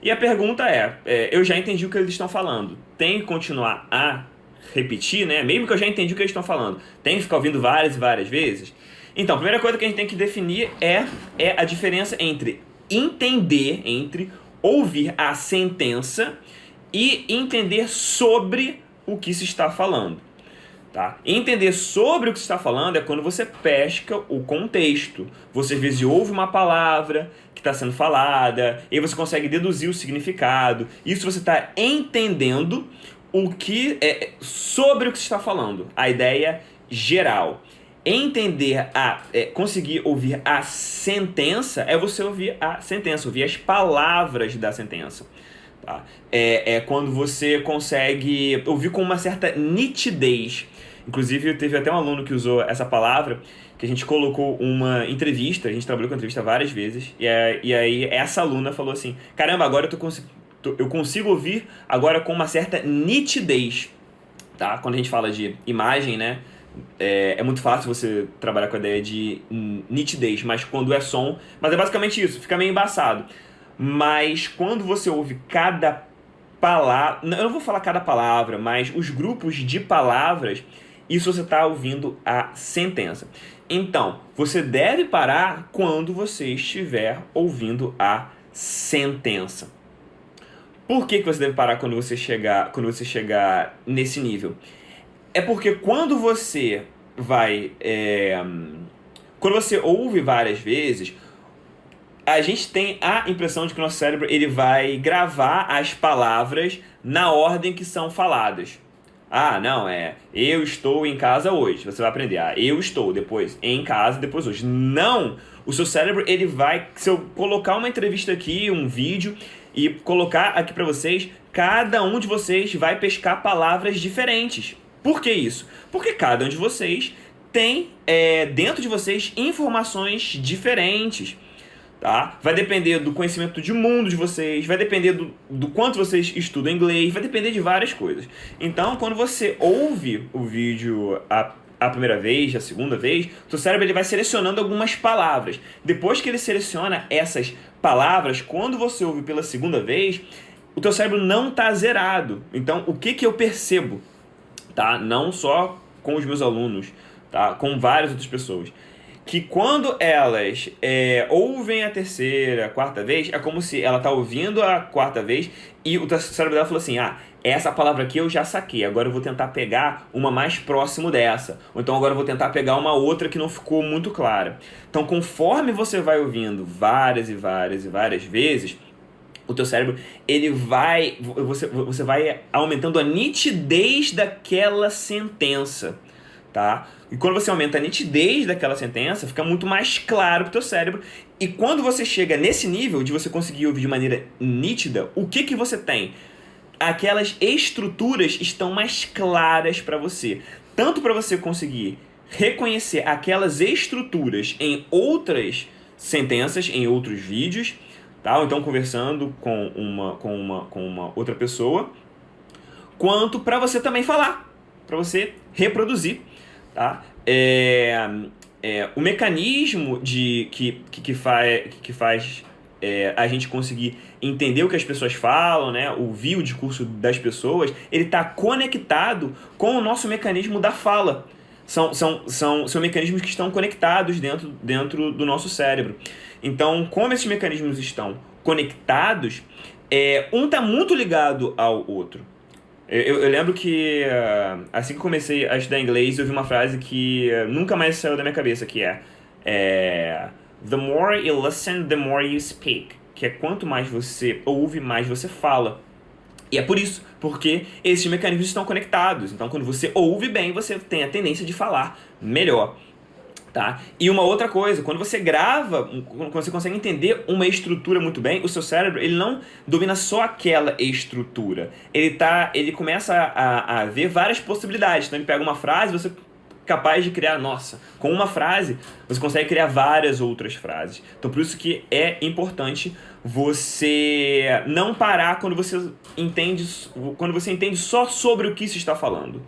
E a pergunta eu já entendi o que eles estão falando. Tem que continuar a repetir, né? Mesmo que eu já entendi o que eles estão falando. Tem que ficar ouvindo várias e várias vezes? Então, a primeira coisa que a gente tem que definir é a diferença entre entender, entre ouvir a sentença e entender sobre o que se está falando. Tá? Entender sobre o que se está falando é quando você pesca o contexto. Você às vezes ouve uma palavra que está sendo falada, e aí você consegue deduzir o significado. Isso você está entendendo o que sobre o que se está falando. A ideia geral. Entender conseguir ouvir a sentença é você ouvir a sentença, ouvir as palavras da sentença. Tá? É quando você consegue ouvir com uma certa nitidez. Inclusive, teve até um aluno que usou essa palavra, que a gente colocou uma entrevista, a gente trabalhou com entrevista várias vezes, e aí essa aluna falou assim, caramba, agora eu consigo ouvir agora com uma certa nitidez. Tá? Quando a gente fala de imagem, né? É muito fácil você trabalhar com a ideia de nitidez, mas quando é som... Mas é basicamente isso, fica meio embaçado. Mas quando você ouve cada palavra... Eu não vou falar cada palavra, mas os grupos de palavras, isso você está ouvindo a sentença. Então, você deve parar quando você estiver ouvindo a sentença. Por que você deve parar quando você chegar nesse nível? É porque quando você quando você ouve várias vezes, a gente tem a impressão de que o nosso cérebro ele vai gravar as palavras na ordem que são faladas. Ah, não, eu estou em casa hoje. Você vai aprender, eu estou, depois em casa, depois hoje. Não! O seu cérebro, ele vai... Se eu colocar uma entrevista aqui, um vídeo, e colocar aqui para vocês, cada um de vocês vai pescar palavras diferentes. Por que isso? Porque cada um de vocês tem dentro de vocês informações diferentes. Tá? Vai depender do conhecimento de mundo de vocês, vai depender do quanto vocês estudam inglês, vai depender de várias coisas. Então, quando você ouve o vídeo a primeira vez, a segunda vez, o seu cérebro ele vai selecionando algumas palavras. Depois que ele seleciona essas palavras, quando você ouve pela segunda vez, o teu cérebro não está zerado. Então, o que eu percebo? Tá? Não só com os meus alunos, tá? Com várias outras pessoas. Que quando elas ouvem a terceira, quarta vez, é como se ela tá ouvindo a quarta vez e o cérebro dela falou assim, essa palavra aqui eu já saquei, agora eu vou tentar pegar uma mais próximo dessa. Ou então agora eu vou tentar pegar uma outra que não ficou muito clara. Então, conforme você vai ouvindo várias e várias e várias vezes, o teu cérebro, você vai aumentando a nitidez daquela sentença. Tá? E quando você aumenta a nitidez daquela sentença, fica muito mais claro para o teu cérebro. E quando você chega nesse nível de você conseguir ouvir de maneira nítida, o que você tem? Aquelas estruturas estão mais claras para você. Tanto para você conseguir reconhecer aquelas estruturas em outras sentenças, em outros vídeos, tá? Ou então conversando com uma outra pessoa, quanto para você também falar, para você reproduzir. Tá? O mecanismo que faz a gente conseguir entender o que as pessoas falam, né? Ouvir o discurso das pessoas, ele está conectado com o nosso mecanismo da fala. São mecanismos que estão conectados dentro do nosso cérebro. Então, como esses mecanismos estão conectados, um está muito ligado ao outro. Eu lembro que assim que eu comecei a estudar inglês, eu vi uma frase que nunca mais saiu da minha cabeça, que The more you listen, the more you speak. Que é quanto mais você ouve, mais você fala. E é por isso, porque esses mecanismos estão conectados. Então, quando você ouve bem, você tem a tendência de falar melhor. Tá? E uma outra coisa, quando você grava, quando você consegue entender uma estrutura muito bem, o seu cérebro ele não domina só aquela estrutura. Ele começa a ver várias possibilidades. Então ele pega uma frase, você é capaz de criar, com uma frase, você consegue criar várias outras frases. Então por isso que é importante você não parar quando você entende só sobre o que se está falando.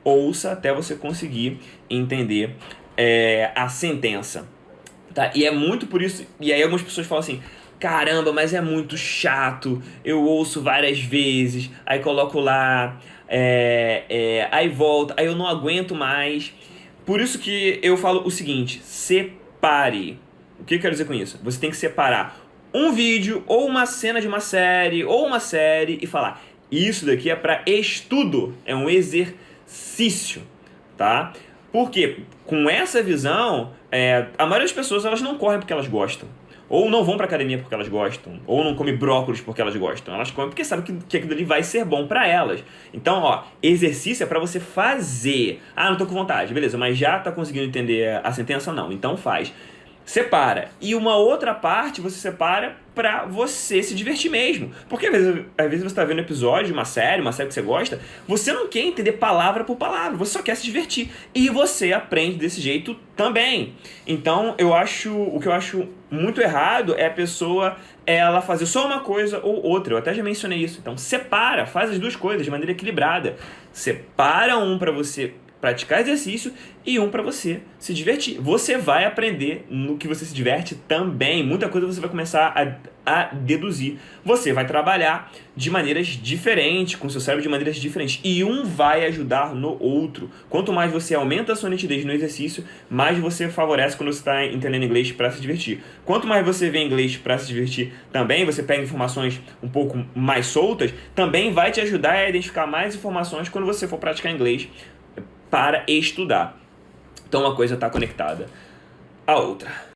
Ouça até você conseguir entender a sentença. Tá? E é muito por isso. E aí algumas pessoas falam assim, caramba, mas é muito chato, eu ouço várias vezes, aí coloco lá, aí volto, aí eu não aguento mais. Por isso que eu falo o seguinte, separe. O que eu quero dizer com isso? Você tem que separar um vídeo, ou uma cena de uma série, ou uma série, e falar, isso daqui é para estudo, é um exercício, tá? Porque com essa visão, a maioria das pessoas elas não correm porque elas gostam. Ou não vão pra academia porque elas gostam. Ou não comem brócolis porque elas gostam. Elas comem porque sabem que aquilo ali vai ser bom pra elas. Então, ó, exercício é pra você fazer. Ah, não tô com vontade. Beleza, mas já tá conseguindo entender a sentença? Não. Então faz. Separa. E uma outra parte você separa pra você se divertir mesmo. Porque às vezes você tá vendo um episódio de uma série que você gosta, você não quer entender palavra por palavra, você só quer se divertir. E você aprende desse jeito também. Então, o que eu acho muito errado é a pessoa ela fazer só uma coisa ou outra. Eu até já mencionei isso. Então, separa, faz as duas coisas de maneira equilibrada. Separa um pra você praticar exercício e um para você se divertir. Você vai aprender no que você se diverte também. Muita coisa você vai começar a deduzir. Você vai trabalhar de maneiras diferentes, com seu cérebro de maneiras diferentes. E um vai ajudar no outro. Quanto mais você aumenta a sua nitidez no exercício, mais você favorece quando você está entendendo inglês para se divertir. Quanto mais você vê inglês para se divertir também, você pega informações um pouco mais soltas, também vai te ajudar a identificar mais informações quando você for praticar inglês para estudar. Então uma coisa está conectada à outra.